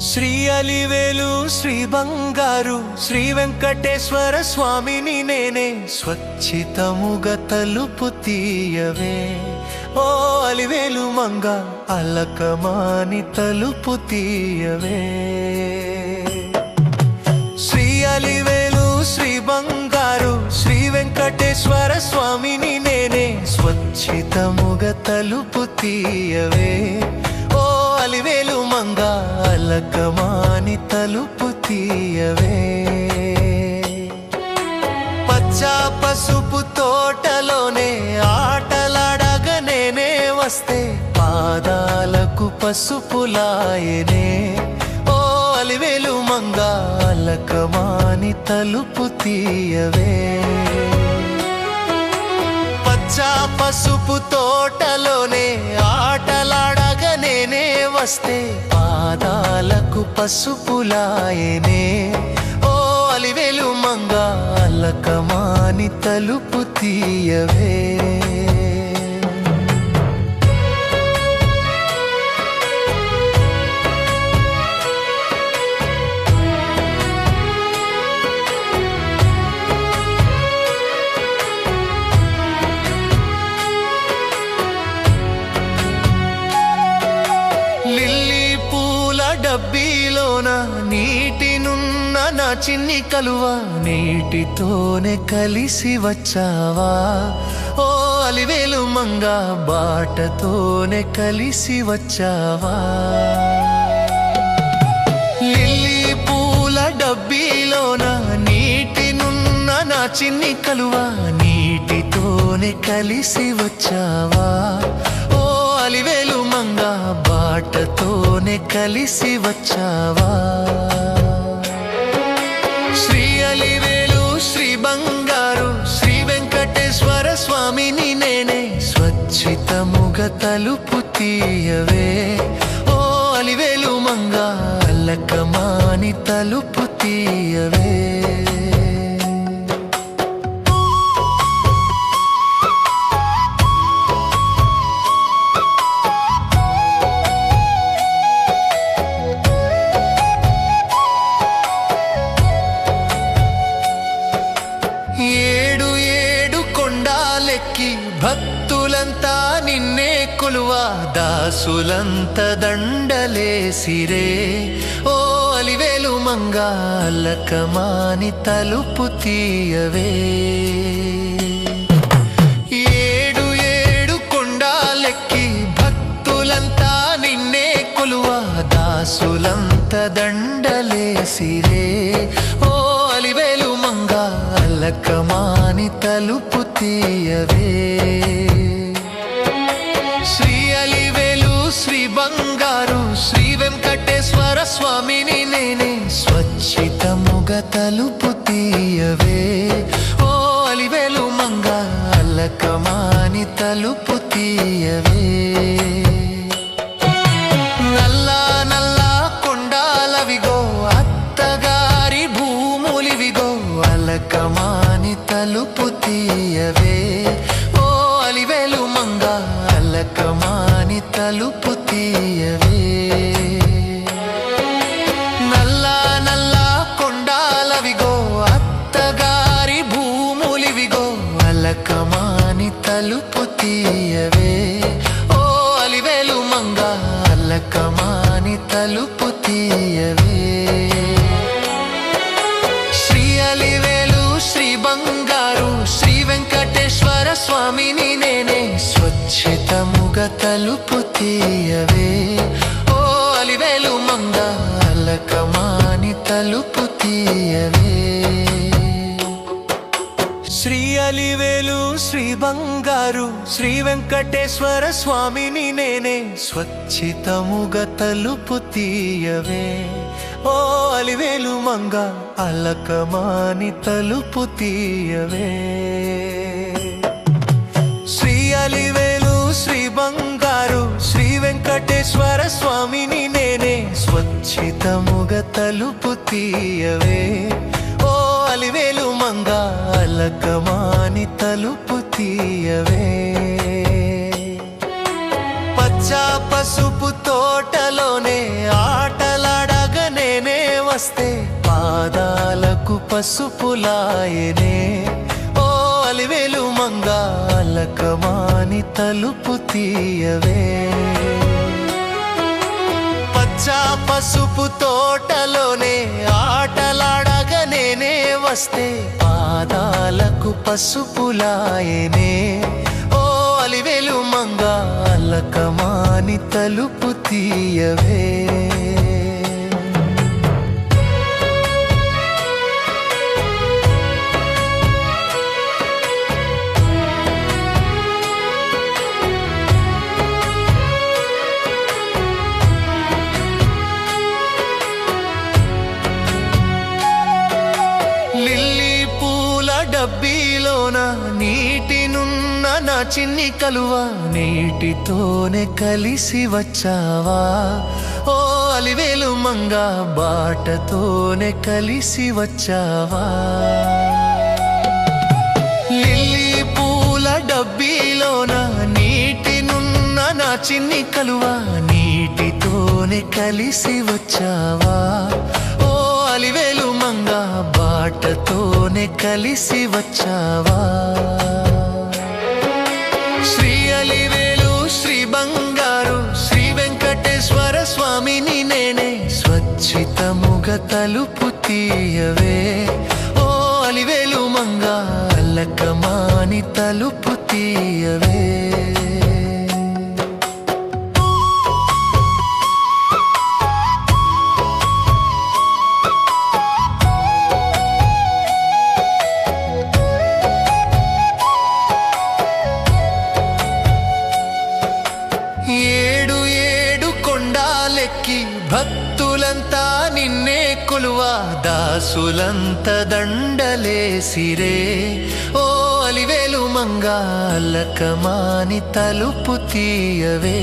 శ్రీ అలివేలు శ్రీ బంగారు శ్రీ వెంకటేశ్వర స్వామిని నేనే స్వచ్ఛితముగా తలుపు తీయవే ఓ అలివేలు మంగ అలకమాని తలుపు తీయవే శ్రీ అలివేలు శ్రీ బంగారు శ్రీ వెంకటేశ్వర స్వామిని నేనే స్వచ్ఛితముగా తలుపు తీయవే ఓ అలివేలు మంగ అలకమాని తలుపు తీయవే పచ్చ పసుపు తోటలోనే ఆటలాడగా నేనే వస్తే పాదాలకు పసుపులాయనే ఓ అలివేలు మంగ అలకమాని తలుపు తీయవే పచ్చ పసుపు తోటలోనే ఆటలాడగా నేనే వస్తే పాదాలకు పసుపులాయనే ఓ అలివేలు మంగ అలకమాని తలుపు తీయవే డబ్బీలోన నీటినున్న నా చిన్ని కలువ నీటితోనే కలిసి వచ్చావా ఓ అలివేలు మంగ బాటతోనే కలిసి వచ్చావా లిల్లీ పూల డబ్బీలోన నీటినున్న నా చిన్ని కలువ నీటితోనే కలిసి వచ్చావా ఓ అలివేలు మంగ బాటతోనే కలిసి వచ్చావా శ్రీ అలివేలు శ్రీ బంగారు శ్రీ వెంకటేశ్వర స్వామిని నేనే స్వచ్ఛితముగా తలుపు తీయవే ఓ అలివేలు మంగ అలకమాని తలుపు తీయవే భక్తులంతా నిన్నే కొలువా దాసులంత దండలేసిరే ఓ అలివేలు మంగ అలకమాని తలుపు తీయవే ఏడు ఏడు కొండాలెక్కి భక్తులంతా నిన్నే కొలువా దాసులంత దండలేసిరే ఓ అలివేలు మంగ అలకమాని తలుపు తీయవే శ్రీ అలివేలు శ్రీ బంగారు శ్రీ వెంకటేశ్వర స్వామిని నేనే స్వచ్ఛితముగా తలుపు తీయవే ఓ అలివేలు మంగ అలకమాని తలుపు తీయవే నల్లా నల్లా కొండాలవిగో అత్తగారి భూములివిగో అలకమాని తలుపు తీయవే ఓ అలివేలు మంగ అలకమాని తలుపు తీయవే నల్లా నల్లా కొండాలవిగో అత్తగారి భూములివిగో అలకమాని తలుపు తీయవే ఓ అలివేలు మంగ అలకమాని తలుపు తీయవే శ్రీ అలివేలు శ్రీ బంగారు శ్రీ వెంకటేశ్వర స్వామిని నేనే స్వచ్ఛితముగా తలుపు తీయవే ఓ అలివేలు మంగ అలకమాని తలుపు తీయవే శ్రీ అలివేలు శ్రీ బంగారు శ్రీ వెంకటేశ్వర స్వామిని నేనే స్వచ్ఛితముగా తలుపు తీయవే ఓ అలివేలు మంగ అలకమాని తలుపు తీయవే శ్రీ అలివేలు శ్రీ బంగారు శ్రీ వెంకటేశ్వర స్వామిని నేనే స్వచ్ఛితముగా తలుపు తీయవే ఓ అలివేలు మంగ అలకమాని తలుపు తీయవే పచ్చ పసుపు తోటలోనే ఆటలాడగా వస్తే పాదాలకు పసుపులాయనే. ఓ అలివేలు మంగ అలకమాని తలుపు తీయవే. పచ్చా పసుపు తోటలోనే ఆటలాడగా నేనే వస్తే పాదాలకు పసుపులాయనే. ఓ అలివేలు మంగ అలకమాని తలుపు తీయవే. డబ్బీలోన నీటినున్న నా చిన్ని కలువ నీటితోనే కలిసి వచ్చావా. ఓ అలివేలు మంగ బాటతోనే కలిసి వచ్చావా. లిల్లీ పూల డబ్బీలోన నీటినున్న నా చిన్ని కలువ నీటితోనే కలిసి వచ్చావా. ఓ అలివేలు మంగ బాటతోనే కలిసి వచ్చావా. శ్రీ అలివేలు శ్రీ బంగారు శ్రీ వెంకటేశ్వర స్వామిని నేనే స్వచ్ఛితముగా తలుపు తీయవే. ఓ అలివేలు మంగ అలకమాని తలుపు తీయవే. భక్తులంతా నిన్నే కొలువా దాసులంత దండలేసిరే. ఓ అలివేలు మంగ అలకమాని తలుపు తీయవే.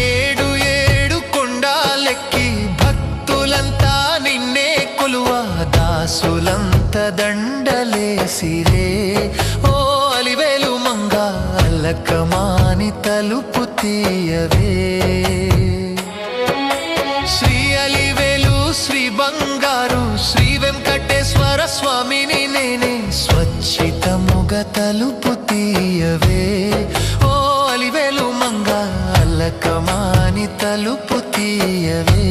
ఏడు ఏడు కొండాలెక్కి భక్తులంతా నిన్నే కొలువా దాసులంత దండలేసిరే. ఓ అలివేలు మంగ అలకమాని తలుపు తీయవే. శ్రీ అలివేలు శ్రీ బంగారు శ్రీ వెంకటేశ్వర స్వామిని నేనే స్వచ్ఛితముగా తలుపు తీయవే. ఓ అలివేలు మంగ అలకమాని తలుపు తీయవే.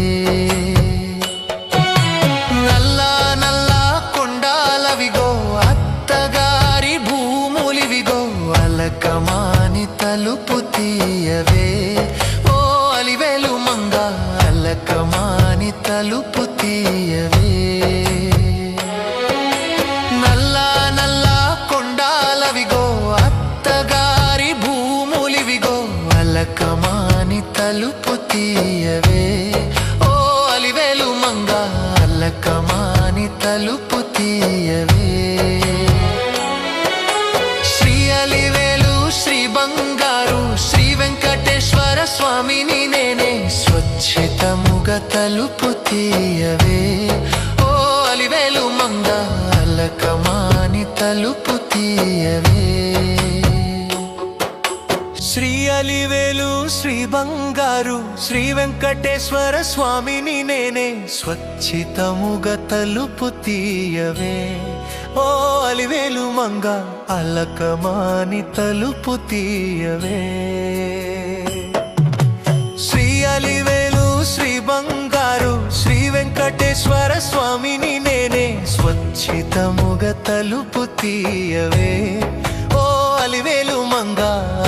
నల్లా నల్లా కొండాలవిగో అత్తగారి భూములివిగో అలకమాని తలుపు తీయవే. ఓ అలివేలు మంగ అలకమాని తలుపు తీయవే. నల్లా నల్లా కొండాలవిగో అత్తగారి భూములివిగో అలకమాని తలుపు తీయవే. ఓ అలివేలు మంగ అలకమాని తలుపు తీయవే. శ్రీ అలివేలు శ్రీ బంగారు శ్రీ వెంకటేశ్వర స్వామిని నేనే స్వచ్ఛితముగా తలుపు తీయవే. ఓ అలివేలు మంగ అలకమాని తలుపు తీయవే. శ్రీ అలివేలు శ్రీ బంగారు శ్రీ వెంకటేశ్వర స్వామిని నేనే స్వచ్ఛితముగా తలుపు తీయవే. ఓ అలివేలు మంగ అలకమాని తలుపు తీయవే. శ్రీ అలివేలు శ్రీ బంగారు శ్రీ వెంకటేశ్వర స్వామిని నేనే స్వచ్ఛితముగా తలుపు తీయవే. ఓ అలివేలు మంగ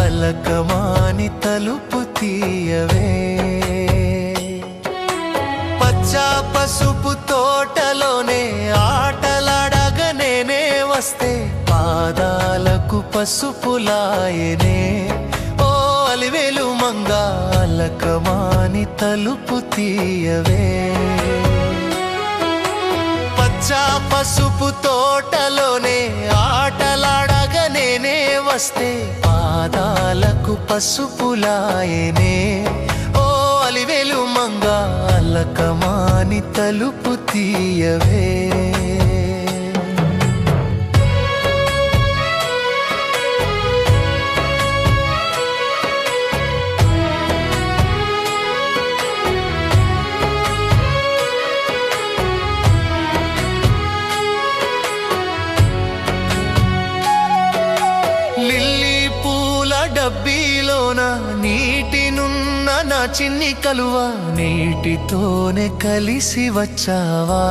అలకమాని తలుపు తీయవే. పచ్చా పసుపు తోటలోనే ఆటలాడగా నేనే వస్తే పాదాలకు పసుపులాయనే. ఓ అలివేలు మంగ అలకమాని తలుపు తీయవే. పచ్చా పసుపు తోటలోనే ఆటలాడగా నేనే వస్తే పాదాలకు పసుపులాయనే. ఓ అలివేలు మంగ అలకమాని తలుపు తీయవే. చిన్ని కలువ నీటితోనే కలిసి వచ్చావా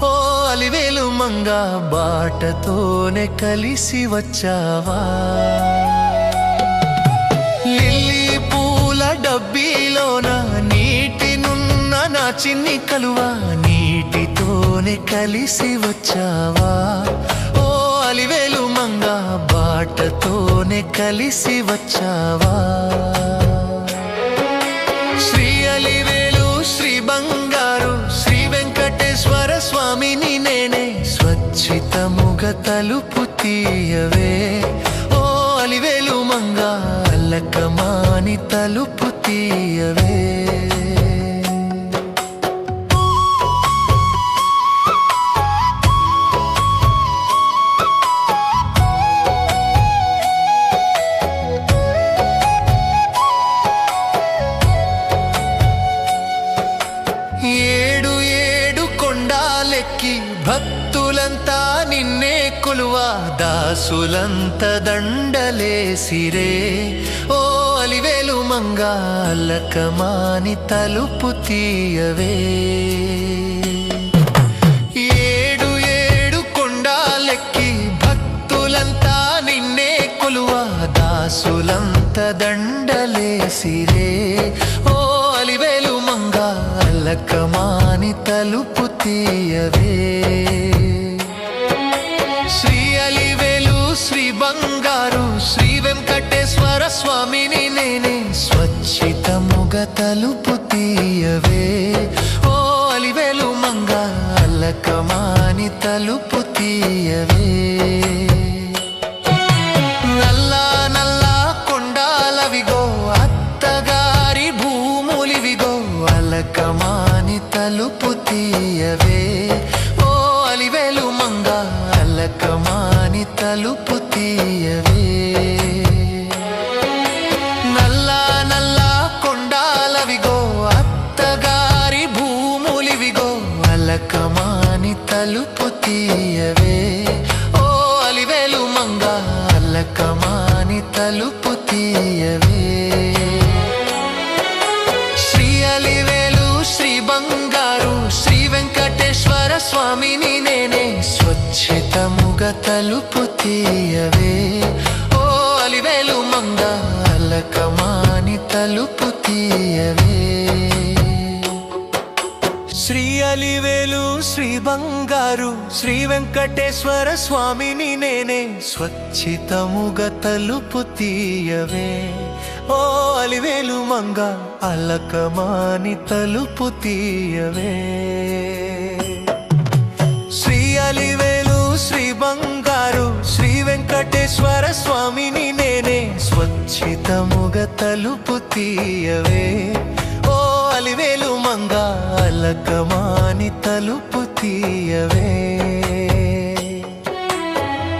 ఓ అలివేలు మంగ బాటతోనే కలిసి వచ్చావా లిల్లీ పూల డబ్బీలోన నీటినున్న నా చిన్ని కలువ నీటితోనే కలిసి వచ్చావా ఓ అలివేలు మంగ బాటతోనే కలిసి వచ్చావా శ్రీ అలివేలు శ్రీ బంగారు శ్రీ వెంకటేశ్వర స్వామిని నేనే స్వచ్ఛితముగా తలుపు తీయవే ఓ అలివేలు మంగ అల్లకమాని తలుపు తీయవే భక్తులంతా నిన్నే కొలువా దాసులంత దండలేసిరే ఓ అలివేలు మంగ అల్లకమాని తలుపు తీయవే ఏడు ఏడు కొండాలెక్కి భక్తులంతా నిన్నే కొలువా దాసులంత దండలేసిరే ఓ అలివేలు మంగ అల్లకమాని తలుపు తీయవే శ్రీ అలివేలు శ్రీ బంగారు శ్రీ వెంకటేశ్వర స్వామిని నేనే స్వచ్ఛితముగా తలుపు తీయవే ఓ అలివేలు మంగ అల్లకమాని తలుపు తీయవే నల్లా నల్లా కొండాలవిగో అత్తగారి భూములివిగో అల్లకమాని తలుపు తీయవే ఓ అలివేలు మంగ అల్లకమాని తలుపు తీయవే నల్లా నల్లా కొండాలవిగో అత్తగారి భూములివిగో అల్లకమాని తలుపు తీయవే ఓ అలివేలు మంగ అల్లకమాని తలుపు తీయవే శ్రీ అలివేలు శ్రీ బంగారు శ్రీ వెంకటేశ్వర స్వామిని నేనే స్వచ్ఛితముగా తలుపు తీయవే ఓ అలివేలు మంగ అల్లకమాని తలుపు తీయవే శ్రీ అలివేలు శ్రీ బంగారు శ్రీ వెంకటేశ్వర స్వామిని నేనే స్వచ్ఛితముగా తలుపు తీయవే ఓ అలివేలు మంగ అల్లకమాని తలుపు తీయవే శ్రీ అలివేలు శ్రీ బంగారు శ్రీ వెంకటేశ్వర స్వామిని నేనే స్వచ్ఛితముగా తలుపు తీయవే ఓ అలివేలు మంగ అల్లకమాని తలుపు తీయవే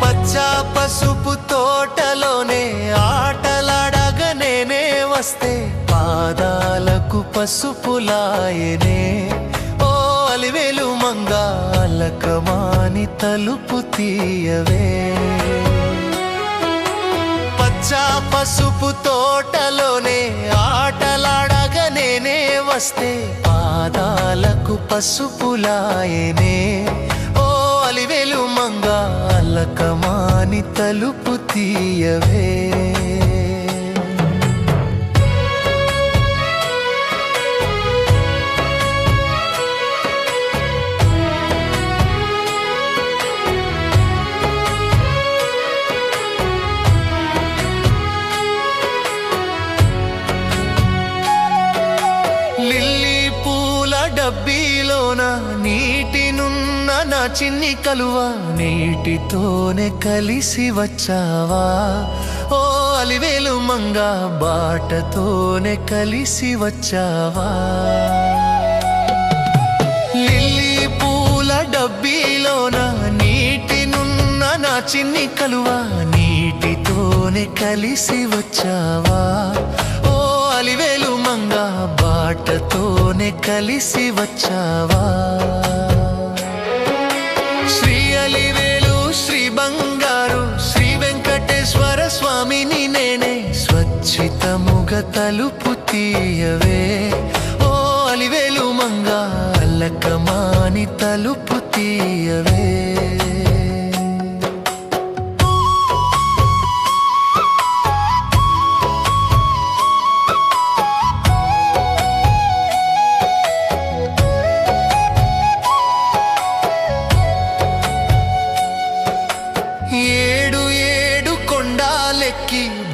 పచ్చా పసుపు తోటలోనే ఆటలాడగా నేనే వస్తే పాదాలకు పసుపులాయనే ఓ అలివేలు మంగ అల్లకమాని తలుపు తీయవే పచ్చా పసుపు తోటలోనే ఆటలాడగా నేనే వస్తే పాదాలకు పసుపులాయనే ఓ అలివేలు మంగ అల్లకమాని తలుపు తీయవే లిల్లీ పూల డబ్బీలోన నీటినున్న నా చిన్ని కలువ నీటితోనే కలిసి వచ్చావా ఓ అలివేలు మంగ బాటతోనే కలిసి వచ్చావా లిల్లీ పూల డబ్బీలోన నీటినున్న నా చిన్ని కలువ నీటితోనే కలిసి వచ్చావా ఓ అలివేలు మంగ బాటతోనే కలిసి వచ్చావా శ్రీ అలివేలు శ్రీ బంగారు శ్రీ వెంకటేశ్వర స్వామిని నేనే స్వచ్ఛితము స్వచ్ఛితముగ తలుపు తీయవే ఓ అలివేలు మంగ అల్లకమాని తలుపు తీయవే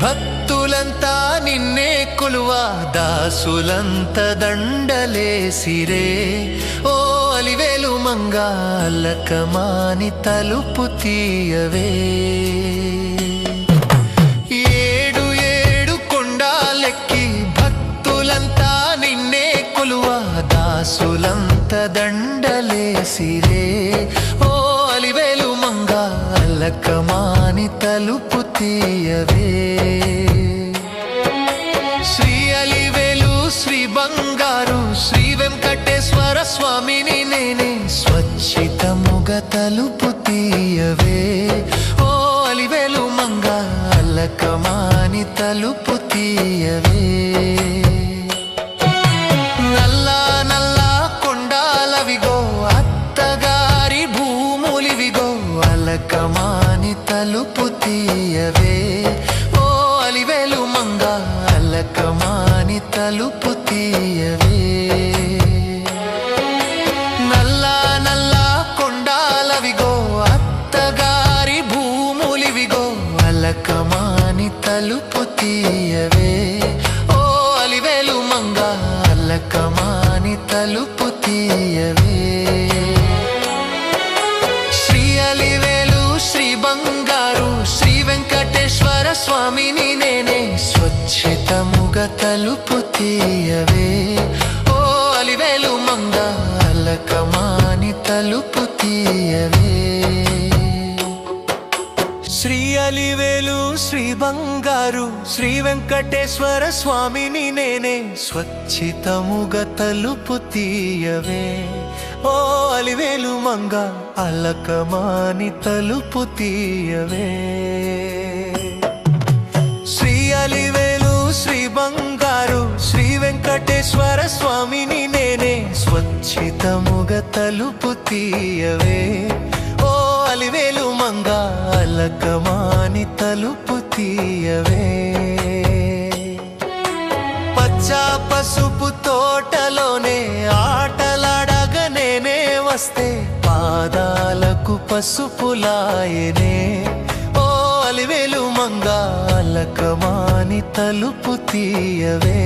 భక్తులంతా నిన్నే కొలువా దాసులంత దండలేసిరే ఓ అలివేలు మంగ అల్లకమాని తలుపు తీయవే ఏడు ఏడు కొండాలెక్కి భక్తులంతా నిన్నే కొలువా దాసులంత దండలేసిరే ఓ అలివేలు మంగ అల్లకమాని తలుపు తీయవే శ్రీ అలివేలు శ్రీ బంగారు శ్రీ వెంకటేశ్వర స్వామిని నేనే స్వచ్ఛితముగ తలుపు తీయవే ఓ అలివేలు మంగ అల్లకమాని తలుపు తీయవే నల్లా నల్లా కొండాలవిగో అత్తగారి భూములివిగో అల్లకమాని తలుపు తీయవే ఓ అలివేలు మంగ అల్లకమాని తలుపు తీయవే నల్లా నల్లా కొండాలవిగో అత్తగారి భూములివిగో అల్లకమాని తలుపు తీయవే ఓ అలివేలు మంగ అల్లకమాని తలుపు తీయవే శ్రీ అలివేలు శ్రీ బంగారు శ్రీ వెంకటేశ్వర స్వామిని నేనే స్వచ్ఛితముగ తలుపు తీయవే ఓ అలివేలు మంగ అల్లకమాని తలుపు తీయవే శ్రీ అలివేలు శ్రీ బంగారు శ్రీ వెంకటేశ్వర స్వామిని నేనే స్వచ్ఛితముగ తలుపు తీయవే ఓ అలివేలు మంగ అల్లకమాని తలుపు తీయవే శ్రీ అలివేలు శ్రీ బంగారు శ్రీ వెంకటేశ్వర స్వామిని నేనే స్వచ్ఛితముగ తలుపు తీయవే ఓ అలివేలు మంగ అల్లకమాని తలుపు తీయవే పచ్చా పసుపు తోటలోనే ఆటలాడగా నేనే వస్తే పాదాలకు పసుపులాయనే ఓ అలివేలు మంగ అల్లకమాని తలుపు తీయవే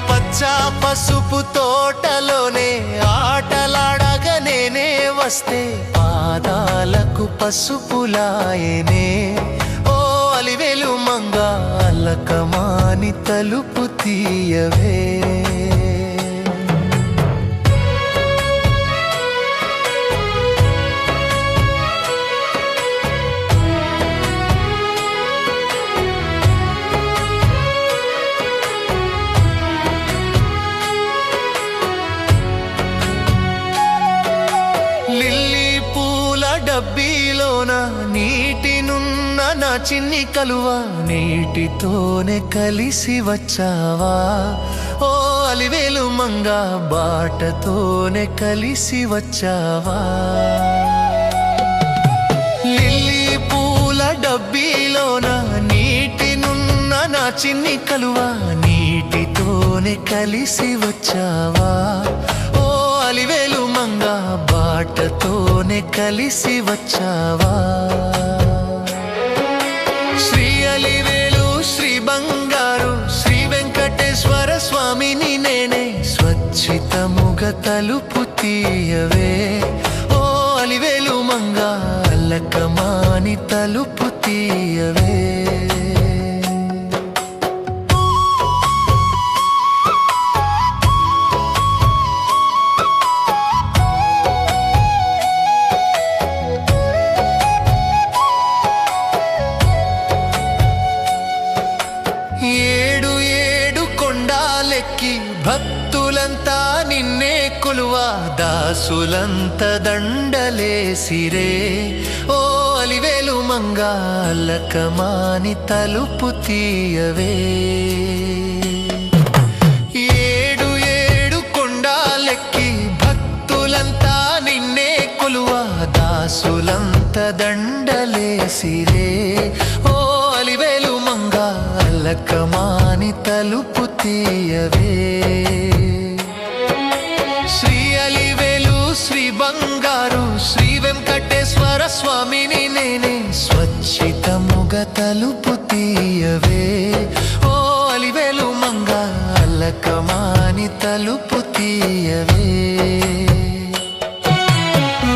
పచ్చా పసుపు తోటలోనే ఆటలాడగా నేనే వస్తే పాదాలకు పసుపులాయనే ఓ అలివేలు మంగ అల్లకమాని తలుపు తీయవే డబ్బీలోన నీటినున్న నా చిన్ని కలువ నీటితోనే కలిసి వచ్చావా ఓ అలివేలు మంగ బాటతోనే కలిసి వచ్చావా లిల్లీ పూల డబ్బీలోన నీటినున్న నా చిన్ని కలువ నీటితోనే కలిసి వచ్చావా ఓ అలివేలు మంగ బాటతోనే కలిసి వచ్చావా శ్రీ అలివేలు శ్రీ బంగారు శ్రీ వెంకటేశ్వర స్వామిని నేనే స్వచ్ఛితముగ తలుపు తీయవే ఓ అలివేలు మంగ అల్లకమాని తలుపు తీయవే భక్తులంతా నిన్నే కొలువా దాసులంత దండలేసిరే ఓ అలివేలు మంగా అలకమాని తలుపు తీయవే. ఏడు ఏడు కొండాలెక్కి భక్తులంతా నిన్నే కొలువా, దాసులంత దండలేసిరే. ఓ అలివేలు మంగా అలకమాని తలుపు తీయవే. శ్రీ అలివేలు శ్రీ బంగారు శ్రీ వెంకటేశ్వర స్వామిని నేనే, స్వచ్ఛితముగా తలుపు తీయవే. ఓ అలివేలు మంగా అలకమాని తలుపు తీయవే.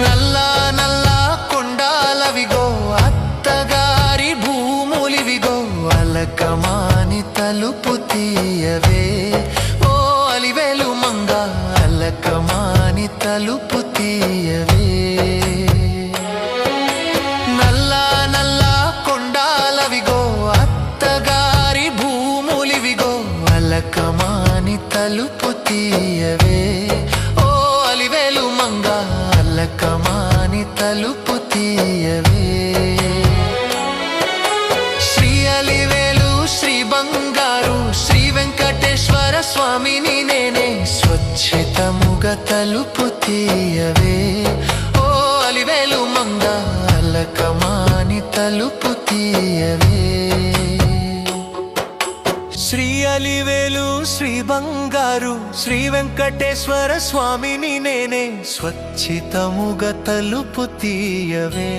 నల్లా నల్లా కొండాలవిగో అత్తగారి భూములివిగో, అలకమాని తలుపు తీయవే. ఓ అలివేలు మంగా అలకమాని తలుపు తీయవే. నల్లా నల్లా కొండాలవిగో అత్తగారి భూములివిగో, అలకమాని తలుపు తీయవే. ఓ అలివేలు మంగా అలకమాని తలుపు తీయవే. శ్రీ అలివేలు శ్రీ బంగారు శ్రీ వెంకటేశ్వర స్వామిని నేనే, స్వచ్ఛితముగా తలుపు తీయవే. ఓ అలివేలు మంగా అలకమాని తలుపు తీయవే. శ్రీ అలివేలు శ్రీ బంగారు శ్రీ వెంకటేశ్వర స్వామిని నేనే, స్వచ్ఛితముగా తలుపు తీయవే.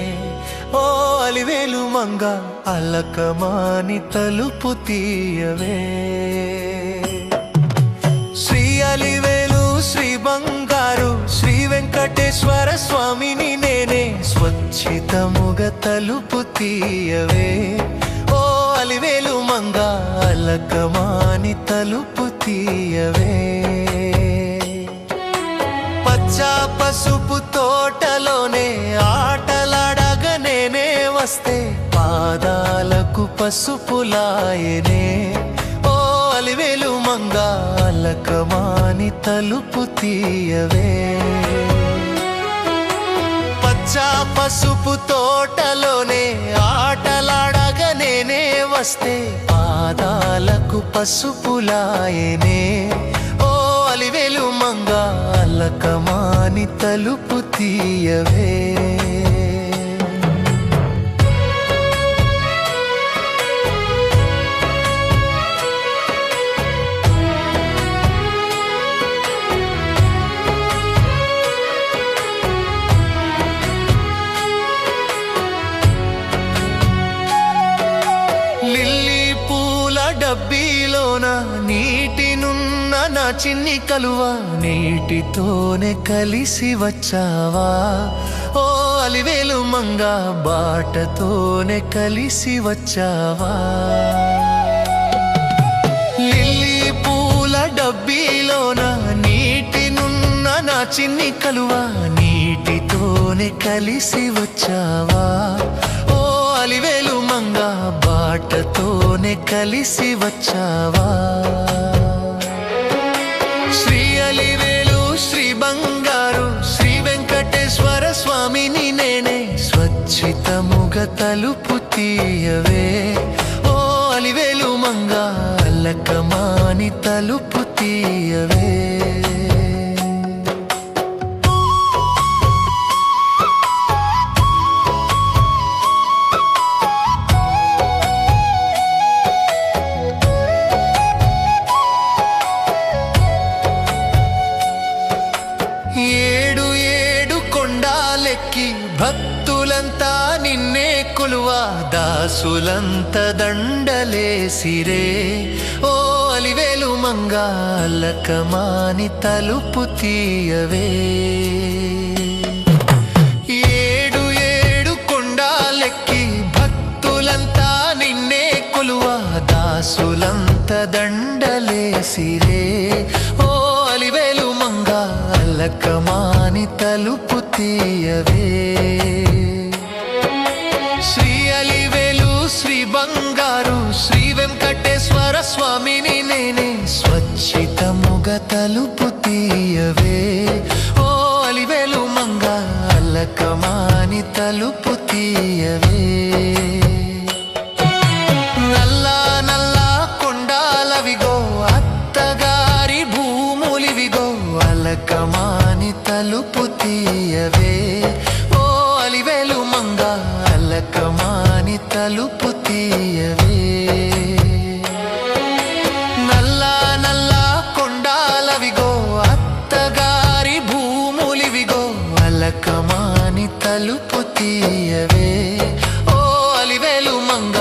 ఓ అలివేలు మంగా అలకమాని తలుపు తీయవే. శ్రీ అలివేలు శ్రీ బంగారు శ్రీ వెంకటేశ్వర స్వామిని నేనే, స్వచ్ఛితముగా తలుపు తీయవే. ఓ అలివేలు మంగా అలకమాని తలుపు తీయవే. పచ్చా పసుపు తోటలోనే ఆటలాడగా నేనే వస్తే, పాదాలకు పసుపులాయనే. ఓ అలివేలు మంగా అలకమాని తలుపు తీయవే. పచ్చా పసుపు తోటలోనే ఆటలాడగా నేనే వస్తే, పాదాలకు పసుపులాయనే. ఓ అలివేలు మంగా అలకమాని తలుపు తీయవే. లిల్లీ పూల డబ్బీలోన నీటినున్న నా చిన్ని కలువ, నీటితోనే కలిసి వచ్చావా. ఓ అలివేలు మంగా బాటతోనే కలిసి వచ్చావా. లిల్లీ పూల డబ్బీలోన నీటినున్న నా చిన్ని కలువ, నీటితోనే కలిసి వచ్చావా. ఓ అలివేలు మంగా బాటతోనే కలిసి వచ్చావా. శ్రీ అలివేలు శ్రీ బంగారు శ్రీ వెంకటేశ్వర స్వామిని నేనే, స్వచ్ఛితముగా తలుపు తీయవే. ఓ అలివేలు మంగా అలకమాని తలుపు తీయవే. ఏడు ఏడు కొండాలెక్కి భక్తులంతా నిన్నే కొలువా, దాసులంత దండలేసిరే. ఓ అలివేలు మంగా అలకమాని తలుపు తీయవే. ఏడు ఏడు కొండాలెక్కి భక్తులంతా నిన్నే కొలువా, దాసులంత దండలేసిరే. ఓ అలివేలు మంగా అలకమాని తలుపు తీయవే. శ్రీ అలివేలు శ్రీ బంగారు శ్రీ వెంకటేశ్వర స్వామిని నేనే, స్వచ్ఛితముగా తలుపు తీయవే. ఓ అలివేలు మంగా అలకమాని అలకమాని తలుపు తీయవే. నల్లా నల్లా కొండాలవిగో అత్తగారి భూములివిగో అలకమాని తలుపు తీయవే. ఓ అలివేలు మంగ అలకమాని తలుపు తీయవే. నల్లా నల్లా కొండాలవిగో అత్తగారి భూములివిగో అలకమాని తలుపు తీయవే. ఓ అలివేలు మంగ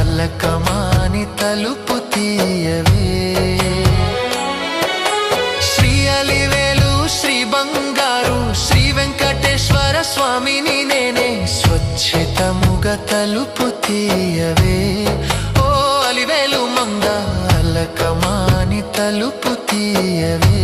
అలకమాని తలుపు తీయవే. శ్రీ అలివేలు శ్రీ బంగారు శ్రీ వెంకటేశ్వర స్వామిని నేనే స్వచ్ఛతముగా తలుపు తీయవే. ఓ అలివేలు మంగ అలకమాని తలుపు తీయవే.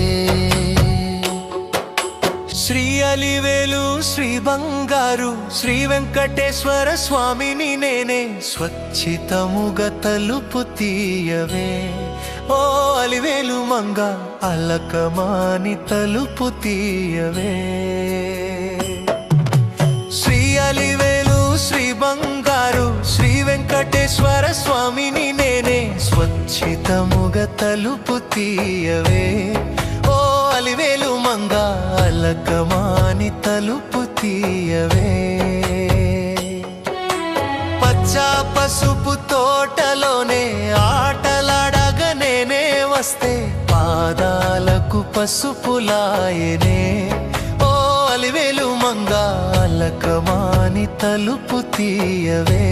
శ్రీ అలివేలు శ్రీ బంగారు శ్రీ వెంకటేశ్వర స్వామిని నేనే స్వచ్ఛతముగా తలుపు తీయవే. ఓ అలివేలు మంగ అలకమాని తలుపు తీయవే. శ్రీ అలివేలు శ్రీ బంగారు శ్రీ వెంకటేశ్వర స్వామిని నేనే స్వచ్ఛతముగా తలుపు తీయవే. ఓ అలివేలు మంగ అలకమాని తలుపు తీయవే. పచ్చ పసుపు తోటలోనే ఆటలాడగా నేనే వస్తే పాదాలకు పసుపులాయనే. ఓ అలివేలు మంగ అలకమాని తలుపు తీయవే.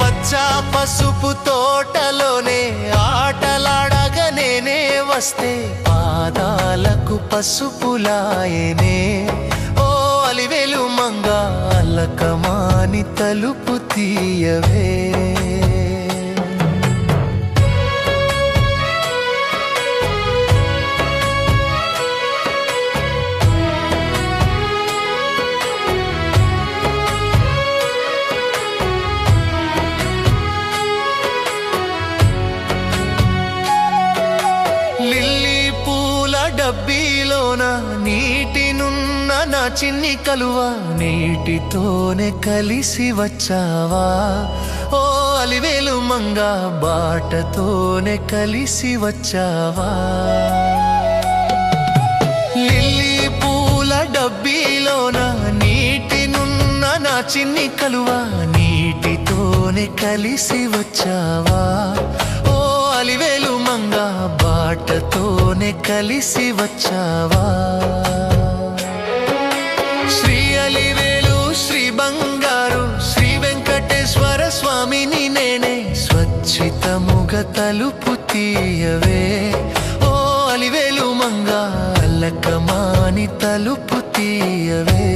పచ్చ పసుపు తోటలోనే ఆటలాడగా నేనే వస్తే పాదాలకు పసుపులాయనే. ఓ అలివేలు మంగ అలకమాని తలుపు తీయవే. లిల్లీ పూల డబ్బీలోన నీటినున్న నా చిన్ని కలువ నీటితోనే కలిసి వచ్చావా. ఓ అలివేలు మంగ బాటతోనే కలిసి వచ్చావా. లిల్లీ పూల డబ్బీలోన నీటినున్న నా చిన్ని కలువ నీటితోనే కలిసి వచ్చావా. ఓ అలివేలు మంగ బాటతోనే కలిసి వచ్చావా. శ్రీ అలివేలు శ్రీ బంగారు శ్రీ వెంకటేశ్వర స్వామిని నేనే స్వచ్ఛతముగా తలుపు తీయవే. ఓ అలివేలు మంగ అలకమాని తలుపు తీయవే.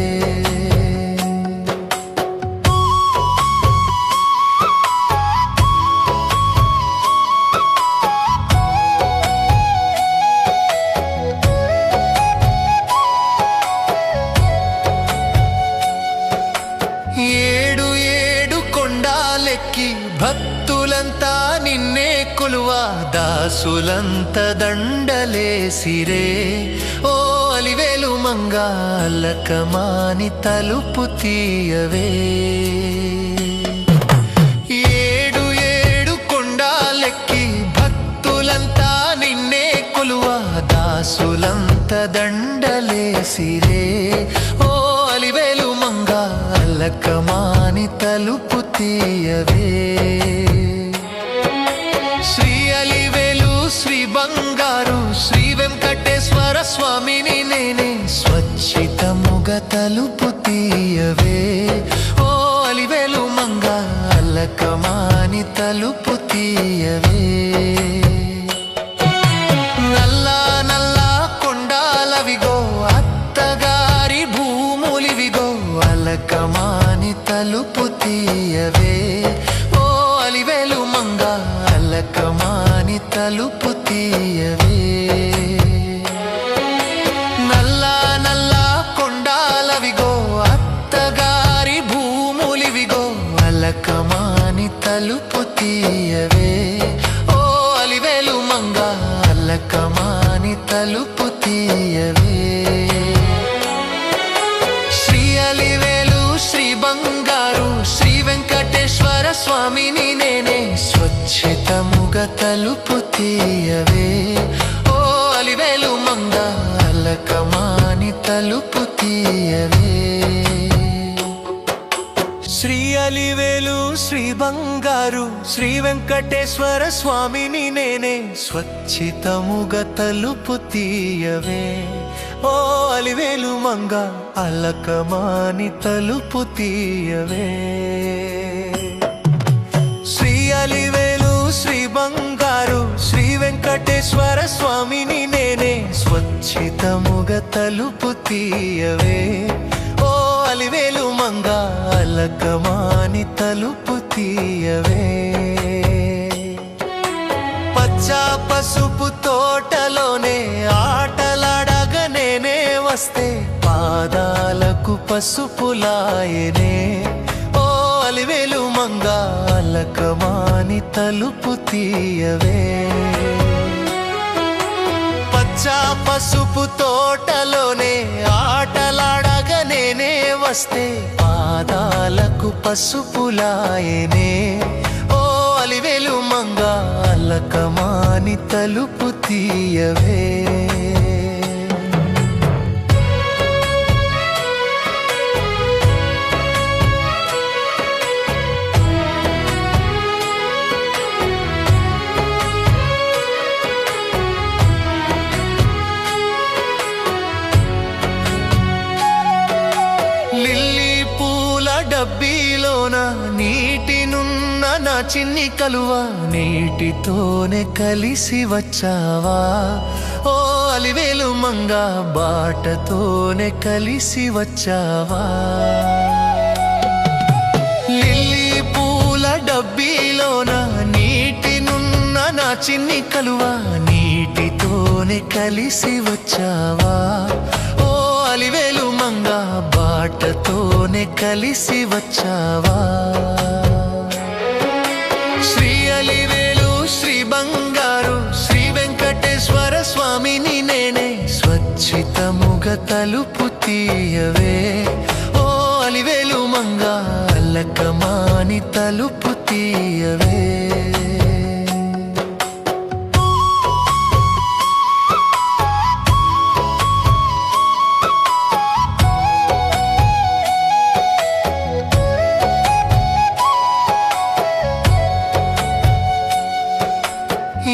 ఏడు ఏడు కొండాలెక్కి భక్తులంతా నిన్నే కొలువా దాసులంత దండలేసిరే. ఓ అలివేలు మంగ అలకమాని తలుపు తీయవే. ఏడు ఏడు కొండాలెక్కి భక్తులంతా నిన్నే కొలువా దాసులంత దండలేసిరే. ఓ అలివేలు మంగ అలకమాని తలుపు తీయవే. శ్రీ అలివేలు శ్రీ బంగారు శ్రీ వెంకటేశ్వర స్వామిని నేనే స్వచ్ఛతముగా తలుపు తీయవే. ఓ అలివేలు మంగ అలకమాని తలుపు తీయవే. నల్లా నల్లా కొండాలవిగో అత్తగారి భూములివిగో అలకమాని తలుపు తీయవే. ఓ అలివేలు మంగ అలకమాని తలుపు తీయవే. నల్లా నల్లా కొండాలవిగో అత్తగారి భూములివిగో అలకమాని తలుపు తీయవే. ఓ అలివేలు మంగ అలకమాని తలుపు తీయవే. తలుపు తీయవే ఓ అలివేలు మంగ అలకమాని తలుపు తీయవే. శ్రీ అలివేలు శ్రీ బంగారు శ్రీ వెంకటేశ్వర స్వామిని నేనే స్వచ్ఛితముగా తలుపు తీయవే ఓ అలివేలు మంగ అలకమాని తలుపు తీయవే. శ్రీ అలివేలు శ్రీ బంగారు శ్రీ వెంకటేశ్వర స్వామిని నేనే స్వచ్ఛితముగా తలుపు తీయవే ఓ అలివేలు మంగ అలకమాని తలుపు తీయవే. పచ్చ పసుపు తోటలోనే ఆటలాడగా నేనే వస్తే పాదాలకు పసుపులాయనే ఓ అలివేలు మంగ అలకమాని తలుపు తీయవే. పచ్చ పసుపు తోటలోనే ఆటలాడగా నేనే వస్తే పాదాలకు పసుపులాయనే ఓ అలివేలు మంగ అలకమాని తలుపు తీయవే. లిల్లీ పూల డబ్బీలోన నీటినున్న నా చిన్ని కలువ నీటితోనే కలిసి వచ్చావా ఓ అలివేలు మంగ బాటతోనే కలిసి వచ్చావా. లిల్లీ పూల డబ్బీలోన నీటినున్న నా చిన్ని కలువ నీటితోనే కలిసి వచ్చావా ఓ అలివేలు మంగ బాటతోనే కలిసి వచ్చావా. శ్రీ అలివేలు శ్రీ బంగారు శ్రీ వెంకటేశ్వర స్వామిని నేనే స్వచ్ఛితముగా తలుపు తీయవే ఓ అలివేలు మంగ అలకమాని తలుపు తీయవే.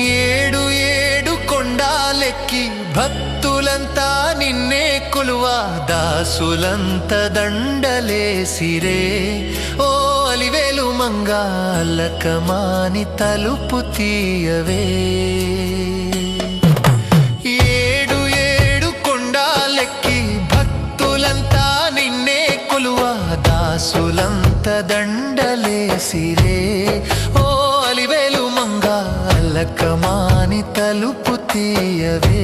ఏడు ఏడు కొండాలెక్కి భక్తులంతా నిన్నే కొలువా దాసులంత దండలేసిరే ఓ అలివేలు మంగ అలకమాని తలుపు తీయవే. ఏడు ఏడు కొండాలెక్కి భక్తులంతా నిన్నే కొలువా దాసులంత దండలేసిరే ఓ అలివేలు మంగ అలకమాని తలుపు తీయవే.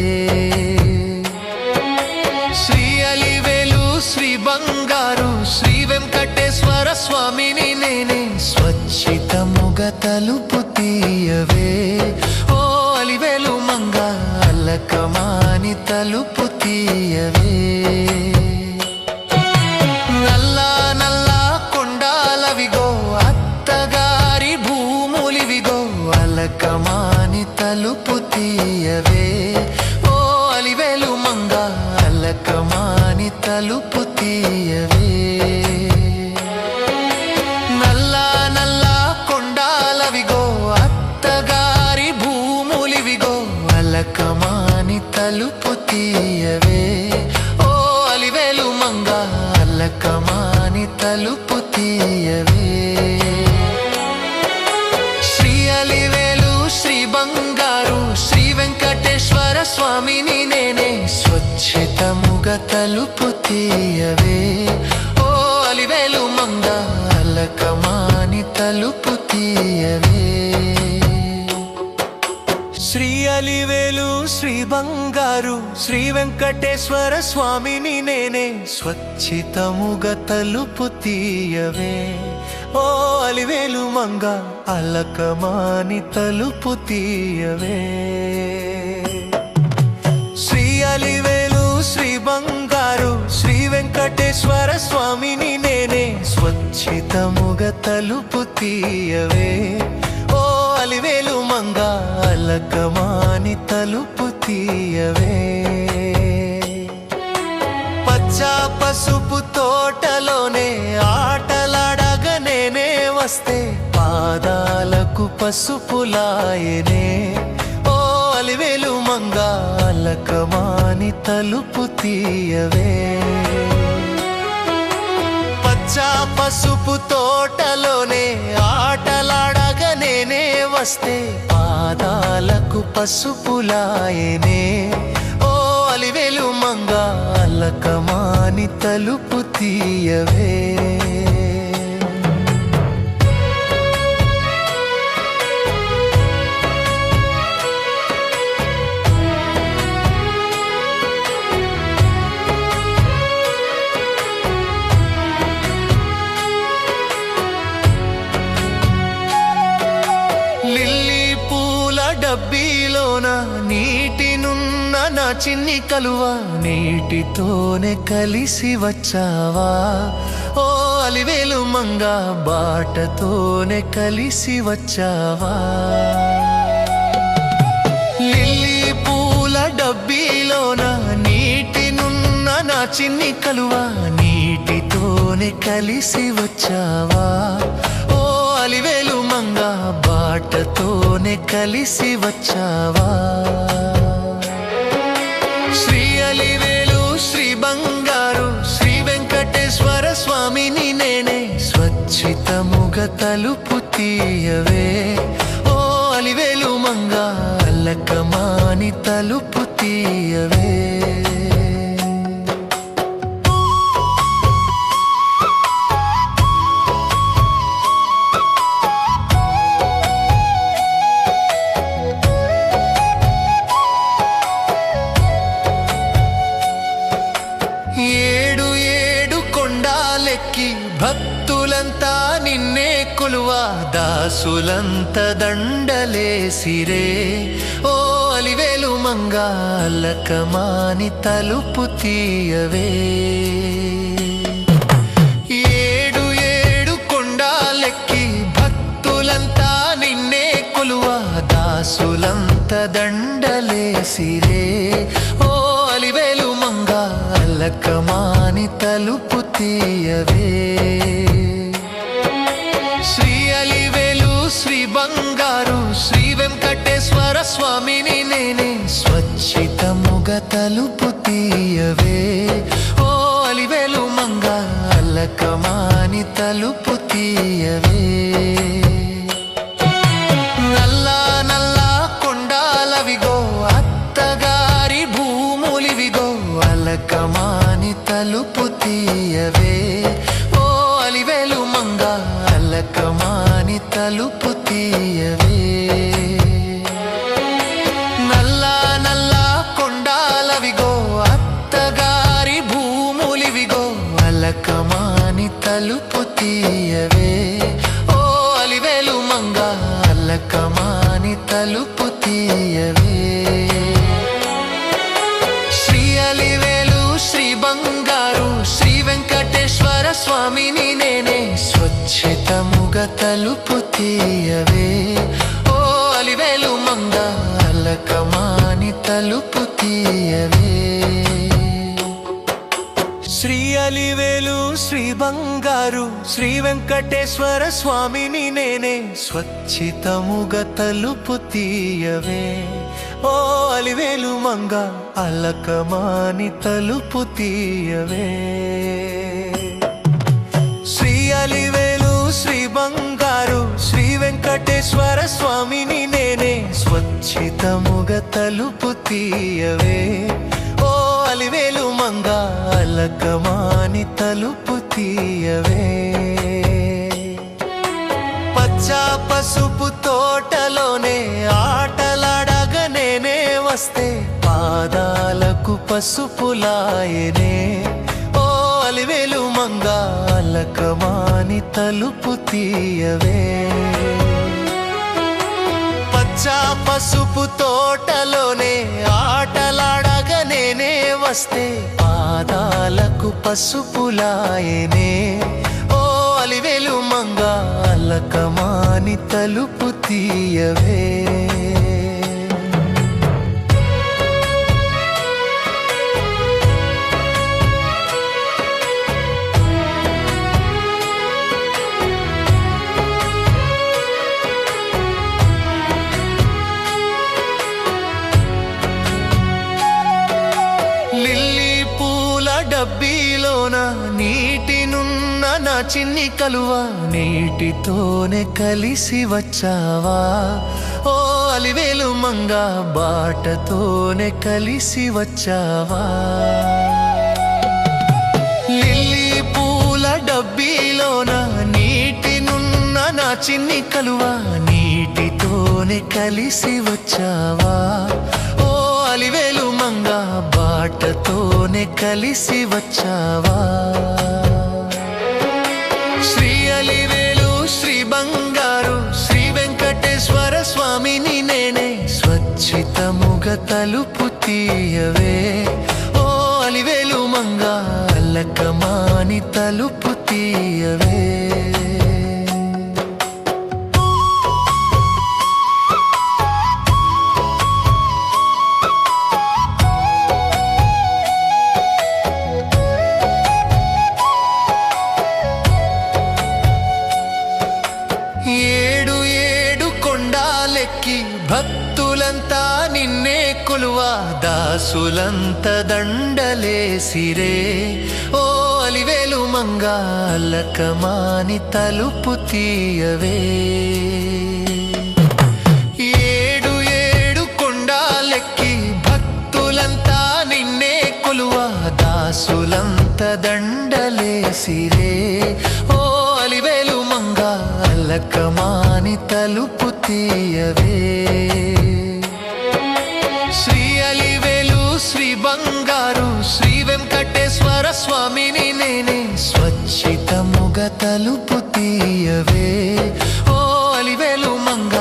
శ్రీ అలివేలు శ్రీ బంగారు శ్రీ వెంకటేశ్వర స్వామిని నేనే స్వచ్ఛితముగా తలుపు తీయవే ఓ అలివేలు మంగ అలకమాని తలుపు తీయవే. నల్లా నల్లా కొండాలవిగో అత్తగారి భూములివిగో అలకమాని తలుపు తీయవే ఓ అలివేలు మంగ అలకమాని తలుపు తీయవే. నల్లా నల్లా కొండాలవిగో అత్తగారి భూములివిగో అలకమాని తలుపు తీయవే ఓ అలివేలు మంగ అలకమాని తలుపు తీయవే. శ్రీ అలివేలు శ్రీ బంగారు శ్రీ వెంకటేశ్వర స్వామిని నేనే స్వచ్ఛితముగా తలుపు తీయవే ఓ అలివేలు మంగ అలకమాని తలుపు తీయవే. శ్రీ అలివేలు శ్రీ బంగారు శ్రీ వెంకటేశ్వర స్వామిని నేనే స్వచ్ఛితముగా తలుపు తీయవే ఓ అలివేలు మంగ అలకమాని తలుపు తీయవే. శ్రీ అలివేలు శ్రీ బంగారు శ్రీ వెంకటేశ్వర స్వామిని నేనే స్వచ్ఛితముగా తలుపు తీయవే ఓ అలివేలు మంగ అలకమాని తలుపు తీయవే. పచ్చా పసుపు తోటలోనే ఆటలాడగా నేనే వస్తే పాదాలకు పసుపులాయనే. ఓ అలివేలు మంగ అలకమాని తలుపు తీయవే. పచ్చా పసుపు తోటలోనే ఆటలాడగా నేనే వస్తే పాదాలకు పసుపులాయనే. ఓ అలివేలు మంగ అలకమాని తలుపు తీయవే. డబ్బీలోన నీటినున్న నా చిన్ని కలువ నీటితోనే కలిసి వచ్చావా. ఓ అలివేలు మంగ బాటతోనే కలిసి వచ్చావా. లిల్లీ పూల డబ్బీలోన నీటినున్న నా చిన్ని కలువ నీటితోనే కలిసి వచ్చావా. ఓ అలివేలు మంగ బాటతోనే కలిసి వచ్చావా. శ్రీ అలివేలు శ్రీ బంగారు శ్రీ వెంకటేశ్వర స్వామిని నేనే స్వచ్ఛితముగా తలుపు తీయవే. ఓ అలివేలు మంగ అలకమాని తలుపు తీయవే. భక్తులంతా నిన్నే కొలువా దాసులంత దండలేసిరే. ఓ అలివేలు మంగ అలకమాని తలుపు తీయవే. ఏడు ఏడు కొండాలెక్కి భక్తులంతా నిన్నే కొలువా దాసులంత దండలేసిరే. ఓ అలివేలు మంగ అలకమాని తలుపు తీయవే. శ్రీ అలివేలు శ్రీ బంగారు శ్రీ వెంకటేశ్వర స్వామిని నేనే స్వచ్ఛితముగా తలుపు తీయవే. ఓ అలివేలు మంగ అలకమాని తలుపు తీయవే. నల్లా నల్లా కొండాలవిగో అత్తగారి భూములివిగో అలకమాని తలుపు తీయవే. ఓ అలివేలు మంగ అలకమాని తలుపు తీయవే. నల్లా నల్లా కొండాలవిగో అత్తగారి భూములివిగో అలకమాని తలుపు తీయవే. ఓ అలివేలు మంగ అలకమాని తలుపు తీయవే. శ్రీ అలివేలు శ్రీ బంగారు శ్రీ వెంకటేశ్వర స్వామిని నేనే స్వచ్ఛితముగా తలుపు తీయవే. ఓ అలివేలు మంగ అలకమాని తలుపు తీయవే. శ్రీ అలివేలు శ్రీ బంగారు శ్రీ వెంకటేశ్వర స్వామిని నేనే స్వచ్ఛితముగా తలుపు తీయవే. ఓ అలివేలు మంగ అలకమాని తలుపు తీయవే. శ్రీ అలివేలు శ్రీ బంగారు శ్రీ వెంకటేశ్వర స్వామిని నేనే స్వచ్ఛితముగా తలుపు తీయవే. ఓ అలివేలు మంగ అలకమాని తలుపు తీయవే. పచ్చా పసుపు తోటలోనే ఆటలాడగా నేనే వస్తే పాదాలకు పసుపులాయనే. ఓ అలివేలు మంగ అలకమాని తలుపు తీయవే. పచ్చా పసుపు తోటలోనే ఆటలాడగా నేనే వస్తే పాదాలకు పసుపులాయనే. ఓ అలివేలు మంగ అలకమాని తలుపు తీయవే. డబ్బీలోన నీటినున్న నా చిన్ని కలువ నీటితోనే కలిసి వచ్చావా ఓ అలివేలు మంగ బాటతోనే కలిసి వచ్చావా లిల్లీ పూల డబ్బీలోన నీటినున్న నా చిన్ని కలువ నీటితోనే కలిసి వచ్చావా ఓ అలివేలు మంగ బాటతోనే కలిసి వచ్చావా శ్రీ అలివేలు శ్రీ బంగారు శ్రీ వెంకటేశ్వర స్వామిని నేనే స్వచ్ఛితముగ తలుపు తీయవే ఓ అలివేలు మంగ అల్లకమాని తలుపు తీయవే భక్తులంతా నిన్నే కొలువా దాసులంత దండలేసిరే ఓ అలివేలు మంగ అల్లకమాని తలుపు తీయవే ఏడు ఏడు కొండాలెక్కి భక్తులంతా నిన్నే కొలువా దాసులంత దండలేసిరే ఓ అలివేలు మంగ అల్లకమాని తలుపు తీయవే శ్రీ అలివేలు శ్రీ బంగారు శ్రీ వెంకటేశ్వర స్వామిని నేనే స్వచ్ఛితముగ తలుపు తీయవే ఓ అలివేలు మంగ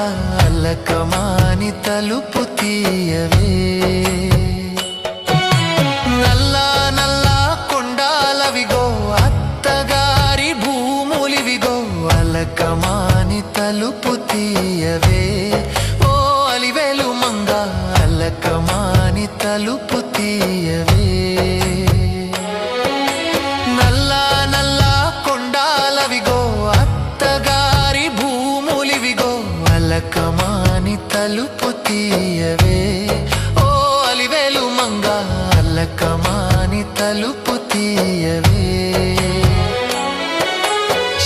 అల్లకమాని తలుపు తీయవే నల్లా నల్లా కొండాలవిగో అత్తగారి భూములివిగో అల్లకమాని తలుపు తీయవే ఓ అలివేలు మంగ అల్లకమాని తలుపు తీయవే నల్లా నల్లా కొండాలవిగో అత్తగారి భూములివిగో అల్లకమాని తలుపు తీయవే ఓ అలివేలు మంగ అల్లకమాని తలుపు తీయవే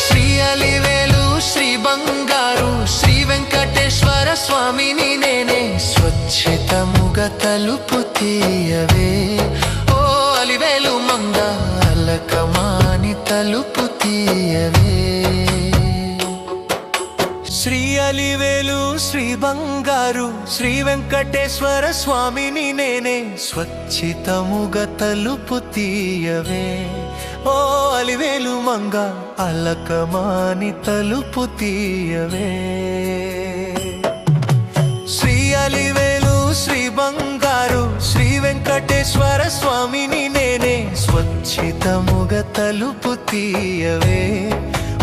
శ్రీ అలివేలు శ్రీ బంగారు శ్రీ వెంకటేశ్వర స్వామిని నేనే స్వచ్ఛితముగ తలుపు తీయవే ఓ అలివేలు మంగ అల్లకమాని తలుపు తీయవే శ్రీ అలివేలు శ్రీ బంగారు శ్రీ వెంకటేశ్వర స్వామిని నేనే స్వచ్ఛితముగ తలుపు తీయవే ఓ అలివేలు మంగ అల్లకమాని తలుపు తీయవే శ్రీ అలివేలు శ్రీ బంగారు శ్రీ వెంకటేశ్వర స్వామిని నేనే స్వచ్ఛితముగ తలుపు తీయవే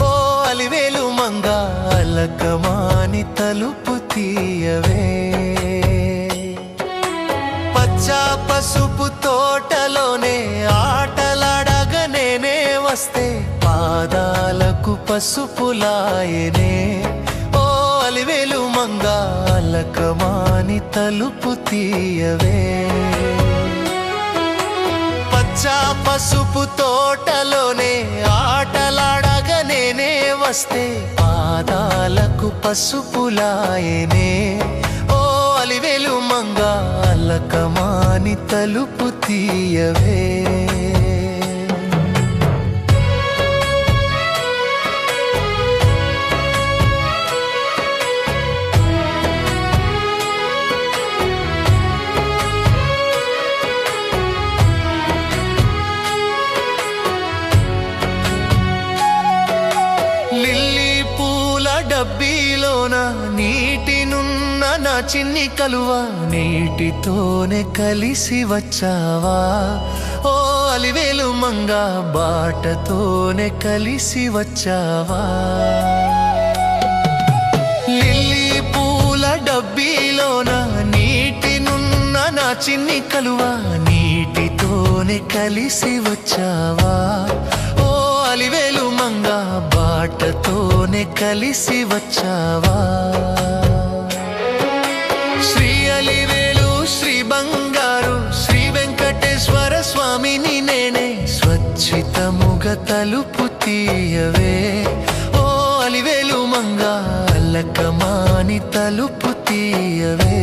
ఓ అలివేలు మంగ అల్లకమాని తలుపు తీయవే పచ్చ పసుపు తోటలోనే ఆటలాడగా నేనే వస్తే పాదాలకు పసుపులాయనే ఓ అలివేలు మంగ అల్లకమాని తలుపు తీయవే పచ్చ పసుపు తోటలోనే ఆటలాడగా నేనే వస్తే పాదాలకు పసుపులాయనే ఓ అలివేలు మంగ అల్లకమాని తలుపు తీయవే లిల్లీ పూల డబ్బీలోన నీటినున్న నా చిన్ని కలువ నీటితోనే కలిసి వచ్చావా ఓ అలివేలు మంగ బాటతోనే కలిసి వచ్చావా లిల్లీ పూల డబ్బీలోన నీటినున్న నా చిన్ని కలువ నీటితోనే కలిసి వచ్చావా ఓ అలివేలు మంగ బాటతోనే కలిసి వచ్చావా శ్రీ అలివేలు శ్రీ బంగారు శ్రీ వెంకటేశ్వర స్వామిని నేనే స్వచ్ఛితం తలుపు తీయవే ఓ అలివేలు మంగ అల్లకమాని తలుపు తీయవే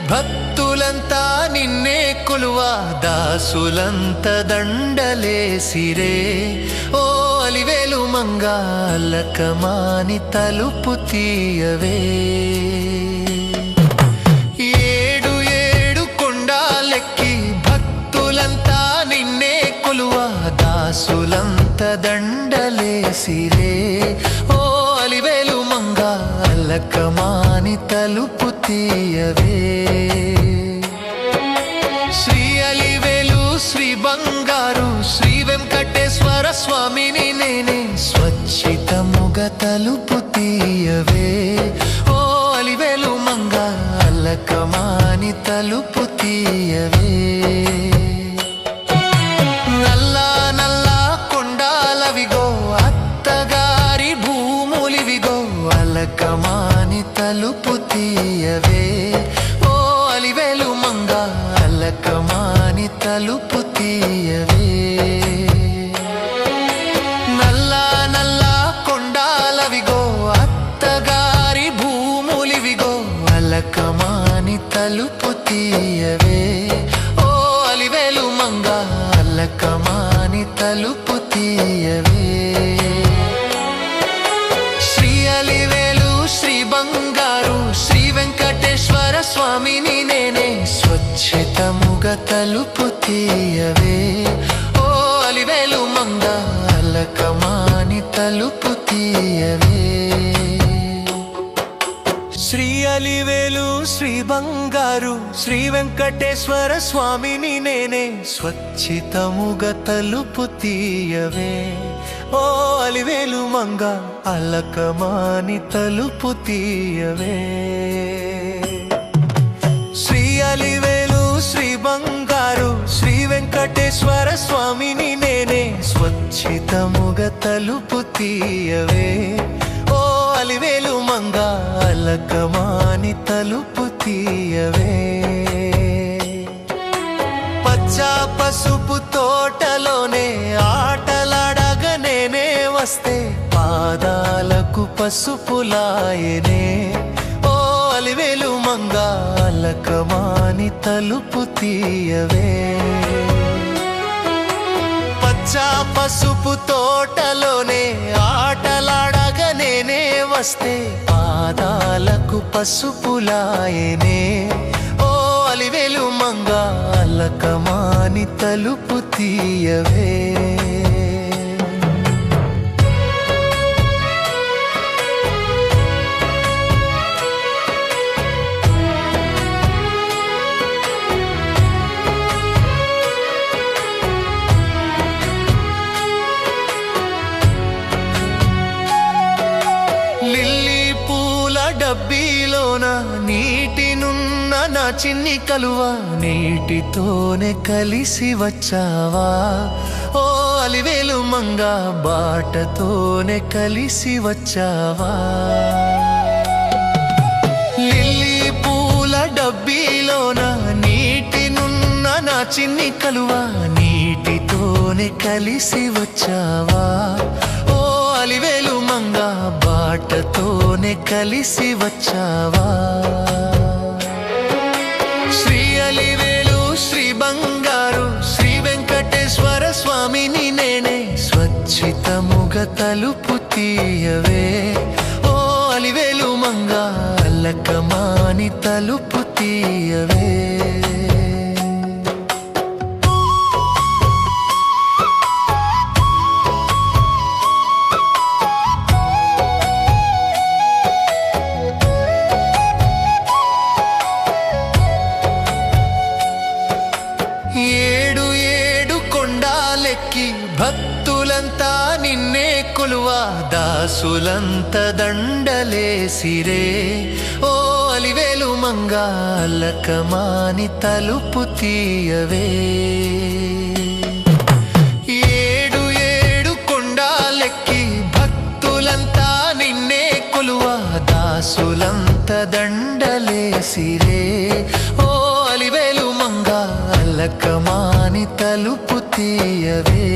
భక్తులంతా నిన్నే కొలువా దాసులంత దండలేసిరే ఓ అలివేలు మంగ అల్లకమాని తలుపు తీయవే ఏడు ఏడు కొండాలెక్కి భక్తులంతా నిన్నే కొలువా దాసులంత దండలేసిరే ఓ అలివేలు మంగ అల్లకమాని తలుపు తీయవే శ్రీ అలివేలు శ్రీ బంగారు శ్రీ వెంకటేశ్వర స్వామిని నేనే స్వచ్ఛితముగా తలుపు తీయవే ఓ అలివేలు మంగ అల్లకమాని తలుపు తీయవే నల్లా నల్లా కొండాలవిగో అత్తగారి భూములివిగో అల్లకమాని తలుపు తీయవే ఓ అలివేలు మంగ అల్లకమాని తలుపు తీయవే నల్లా నల్లా కొండాలవిగో అత్తగారి భూములివిగో అల్లకమాని తలుపు తీయవే ఓ అలివేలు మంగ అల్లకమాని తలుపు తీయవే శ్రీ అలివేలు శ్రీ బంగారు శ్రీ వెంకటేశ్వర స్వామిని నేనే స్వచ్ఛితముగా తలుపు తీయవే ఓ అలివేలు మంగ అల్లకమాని తలుపు తీయవే శ్రీ అలివేలు శ్రీ బంగారు శ్రీ వెంకటేశ్వర స్వామిని నేనే స్వచ్ఛితముగా తలుపు తీయవే ఓ అలివేలు మంగ అల్లకమాని తలుపు తీయవే శ్రీ అలివేలు శ్రీ బంగారు శ్రీ వెంకటేశ్వర స్వామిని నేనే స్వచ్ఛితముగా తలుపు తీయవే ఓ అలివేలు మంగ అల్లకమాని తలుపు తీయవే పచ్చ పసుపు తోటలోనే ఆటలాడగా నేనే వస్తే పాదాలకు పసుపులాయనే ఓ అలివేలు మంగ అల్లకమాని తలుపు తీయవే పచ్చ పసుపు తోటలోనే ఆటలాడగా నేనే వస్తే పాదాలకు పసుపులాయనే ఓ అలివేలు మంగ అల్లకమాని తలుపు తీయవే లిల్లీ పూల డబ్బీలోన నీటినున్న నా చిన్ని కలువా నీటితోనే కలిసి వచ్చావా ఓ అలివేలు మంగ బాటతోనే కలిసి వచ్చావా లిల్లీ పూల డబ్బీలోన నీటినున్న నా చిన్ని కలువా నీటితోనే కలిసి వచ్చావా ఓ అలివేలు మంగ బాటతోనే కలిసి వచ్చావా శ్రీ అలివేలు శ్రీ బంగారు శ్రీ వెంకటేశ్వర స్వామిని నేనే స్వచ్ఛితముగా తలుపు తీయవే ఓ అలివేలు మంగ అల్లకమాని తలుపు తీయవే ఏడు ఏడు కొండాలెక్కి భక్తులంతా నిన్నే కొలువా దాసులంత దండలేసిరే ఓ అలివేలు మంగ అల్లకమాని తలుపు తీయవే ఏడు ఏడు కొండాలెక్కి భక్తులంతా నిన్నే కొలువా దాసులంత దండలేసిరే ఓ అలివేలు మంగ అల్లకమాని తలుపు తీయవే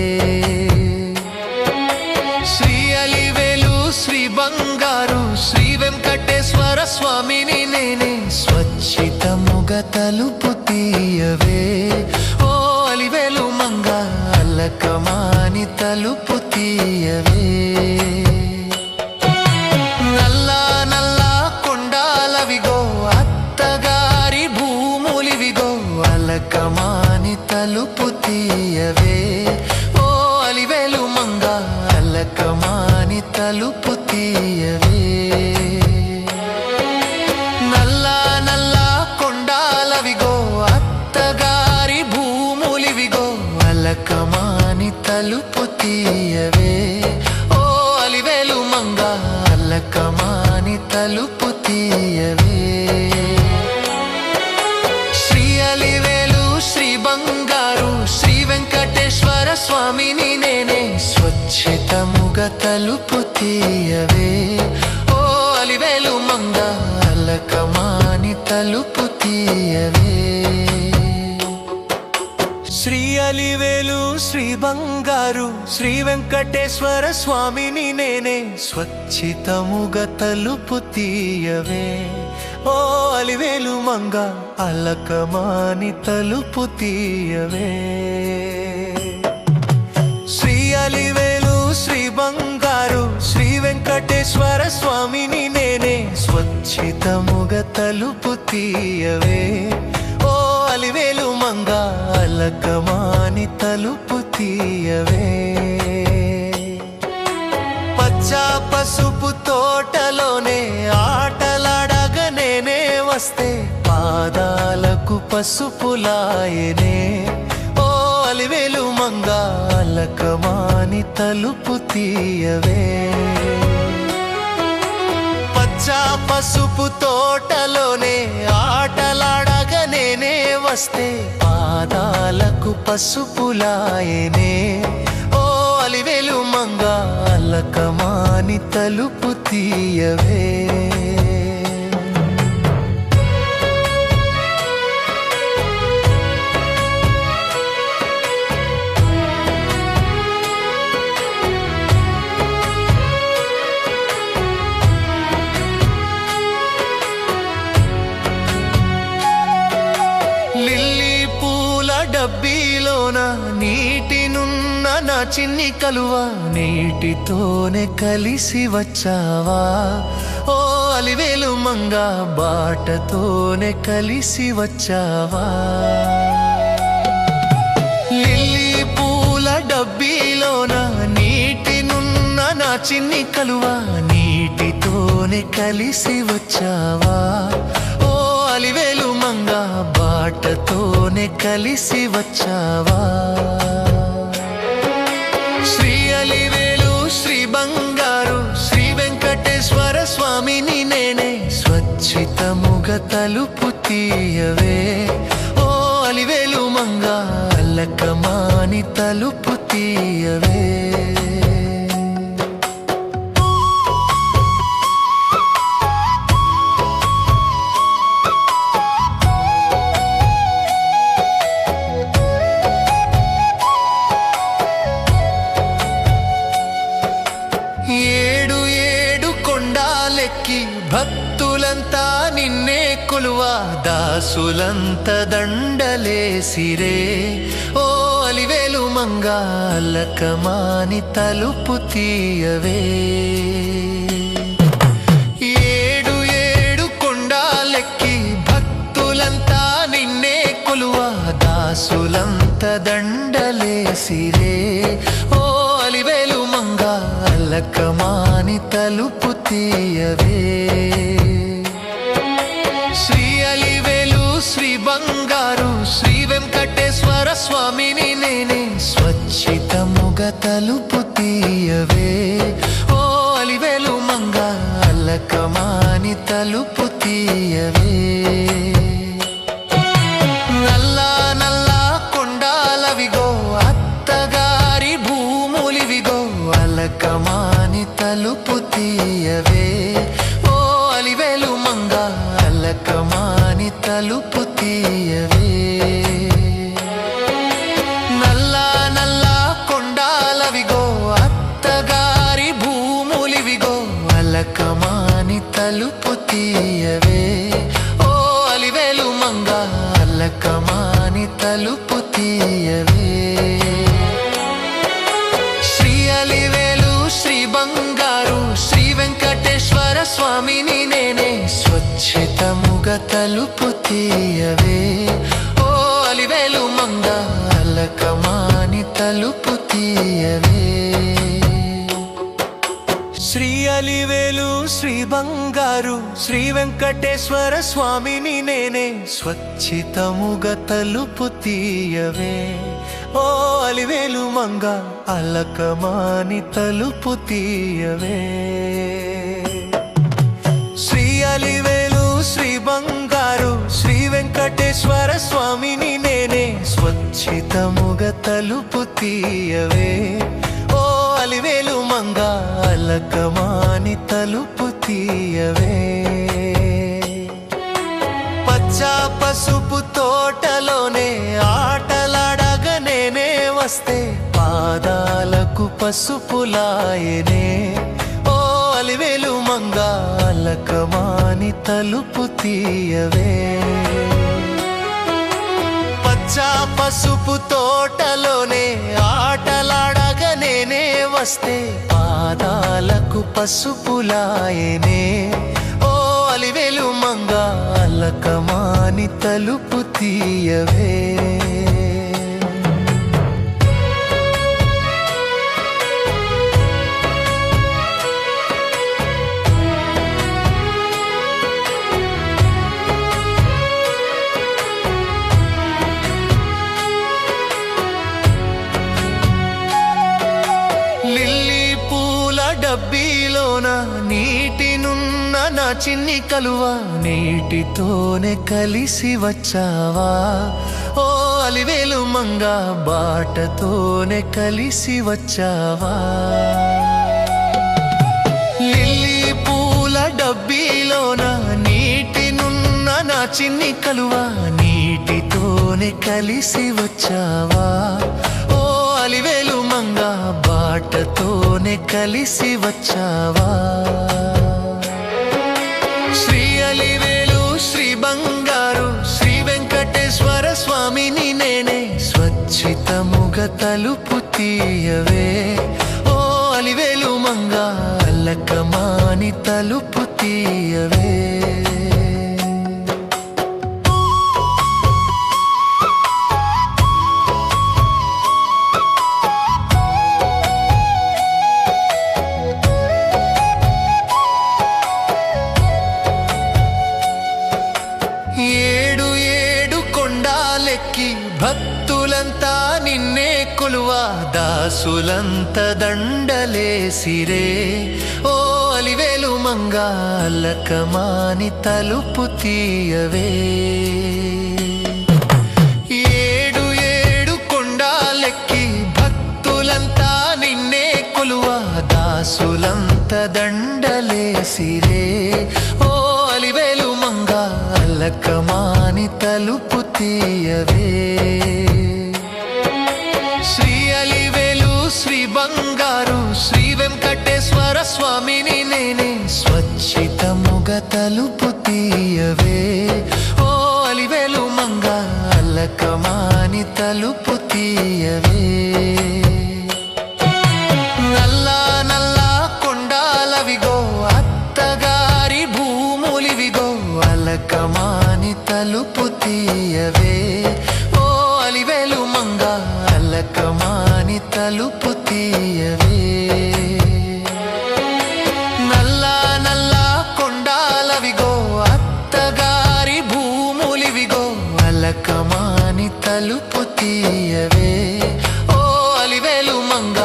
శ్రీ అలివేలు శ్రీ బంగారు శ్రీ వెంకటేశ్వర స్వామిని నేనే స్వచ్ఛితముగ తలుపు తీయవే ఓ అలివేలు మంగ అల్లకమాని తలుపు తీయవే నల్లా నల్లా కొండాలవిగో అత్తగారి భూములివిగో అల్లకమాని తలుపు తీయవే ఓ అలివేలు మంగ అల్లకమాని తలుపు తీయవే నల్లా నల్లా కొండాలవిగో అత్తగారి భూములివిగో అల్లకమాని తలుపు తీయవే ఓ అలివేలు మంగ అల్లకమాని తలుపు తీయవే శ్రీ అలివేలు శ్రీ బంగారు శ్రీ వెంకటేశ్వర స్వామిని నేనే స్వచ్ఛితముగ తలుపు తీయవే ఓ అలివేలు మంగ అల్లకమాని తలుపు తీయవే శ్రీ అలివేలు శ్రీ బంగారు శ్రీ వెంకటేశ్వర స్వామిని నేనే స్వచ్ఛితముగ తలుపు తీయవే ఓ అలివేలు మంగ అల్లకమాని తలుపు తీయవే శ్రీ అలివేలు శ్రీ బంగారు శ్రీ వెంకటేశ్వర స్వామిని నేనే స్వచ్ఛితముగ తలుపు తీయవే ఓ అలివేలు మంగ అల్లకమాని తలుపు తీయవే పచ్చా పసుపు తోటలోనే ఆటలాడగా నేనే వస్తే పాదాలకు పసుపులాయనే ఓ అలివేలు మంగ అల్లకమాని తలుపు తీయవే పచ్చా పసుపు తోటలోనే ఆటలాడగా నేనే వస్తే పాదాలకు పసుపులాయనే ఓ అలివేలు మంగ అల్లకమాని తలుపు తీయవే లిల్లీ పూల డబ్బీలోన నీటినున్న నా చిన్ని కలువ నీటితోనే కలిసి వచ్చావా ఓ అలివేలు మంగ బాటతోనే కలిసి వచ్చావా లిల్లీ పూల డబ్బీలోన నీటినున్న నా చిన్ని కలువ నీటితోనే కలిసి వచ్చావా ఓ అలివేలు మంగ బాటతోనే కలిసి వచ్చావా శ్రీ అలివేలు శ్రీ బంగారు శ్రీ వెంకటేశ్వర స్వామిని నేనే స్వచ్ఛితముగ తలుపు తీయవే ఓ అలివేలు మంగ అల్లకమాని తలుపు తీయవే ఏడు ఏడు కొండాలెక్కి భక్తులంతా నిన్నే కొలువా దాసులంత దండలేసిరే ఓ అలివేలు మంగ అల్లకమాని తలుపు తీయవే ఏడు ఏడు కొండాలెక్కి భక్తులంతా నిన్నే కొలువా దాసులంత దండలేసిరే ఓ అలివేలు మంగ అల్లకమాని తలుపు తీయవే శ్రీ అలివేలు శ్రీ బంగారు శ్రీ వెంకటేశ్వర స్వామిని నేనే స్వచ్ఛితముగ తలుపు తీయవే ఓ అలివేలు మంగ అల్లకమాని తలుపు తీయవే. నల్లా నల్లా కొండాలవిగో అత్తగారి భూములివిగో అలకమాని తలుపు తీయవే. ఓ అలివేలు మంగ అలకమాని తలుపు తీయవే. నల్లా నల్లా కొండాలవిగో అత్తగారి భూములివిగో అలకమాని తలుపు తీయవే. ఓ అలివేలు మంగ అలకమాని తలుపు తీయవే. శ్రీ అలివేలు శ్రీ బంగారు శ్రీ వెంకటేశ్వర స్వామిని నేనే స్వచ్ఛతముగా తలుపు తీయవే. ఓ అలివేలు మంగ అలకమాని తలుపు తీయవే. శ్రీ అలివేలు శ్రీ బంగారు శ్రీ వెంకటేశ్వర స్వామిని నేనే స్వచ్ఛతముగా తలుపు తీయవే. ఓ అలివేలు మంగ అలకమాని తలుపు తీయవే. శ్రీ అలివేలు శ్రీ బంగారు శ్రీ వెంకటేశ్వర స్వామిని నేనే స్వచ్ఛతముగా తలుపు తీయవే. ఓ అలివేలు మంగ అలకమాని తలుపు తీయవే. పచ్చా పసుపు తోటలోనే ఆటలాడగా నేనే వస్తే పాదాలకు పసుపులాయనే. ఓ అలివేలు మంగ అలకమాని తలుపు తీయవే. పచ్చా పసుపు తోటలోనే ఆటలాడగా నేనే వస్తే పాదాలకు పసుపులాయనే. ఓ అలివేలు మంగ అలకమాని తలుపు తీయవే. లిల్లీ పూల డబ్బీలోన నీటినున్న నా చిన్ని కలువ నీటితోనే కలిసి వచ్చావా. ఓ అలివేలు మంగ బాటతోనే కలిసి వచ్చావా. లిల్లీ పూల డబ్బీలోన నీటినున్న నా చిన్ని కలువ నీటితోనే కలిసి వచ్చావా. ఓ అలివేలు మంగ బాటతోనే కలిసి వచ్చావా. శ్రీ అలివేలు శ్రీ బంగారు శ్రీ వెంకటేశ్వర స్వామిని నేనే స్వచ్ఛతముగా తలుపు తీయవే. ఓ అలివేలు మంగ అలకమాని తలుపు తీయవే. ఏడు ఏడు కొండాలెక్కి భక్తులంతా నిన్నే కొలువా దాసులంత దండలేసిరే. ఓ అలివేలు మంగ అలకమాని తలుపు తీయవే. ఏడు ఏడు కొండాలెక్కి భక్తులంతా నిన్నే కొలువా దాసులంత దండలేసిరే. ఓ అలివేలు మంగ అలకమాని తలుపు తీయవే. శ్రీ అలివేలు శ్రీ బంగారు శ్రీ వెంకటేశ్వర స్వామిని నేనే స్వచ్ఛతముగా తలుపు తీయవే. ఓ అలివేలు మంగ అలకమాని తలుపు తీయవే. నల్లా నల్లా కొండాలవిగో అత్తగారి భూములివిగో అలకమాని తలుపు తీయవే. ఓ అలివేలు మంగ అలకమాని తలుపు తీయవే. నల్లా నల్లా కొండాలవిగో అత్తగారి భూములివిగో అలకమాని తలుపు తీయవే. ఓ అలివేలు మంగ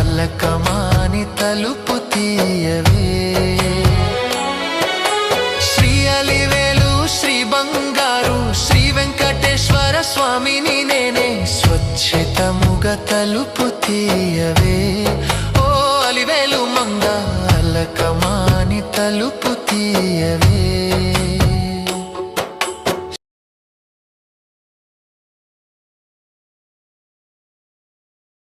అలకమాని తలుపు తీయవే. శ్రీ అలివేలు స్వామిని నేనే స్వచ్ఛతముగ తలుపు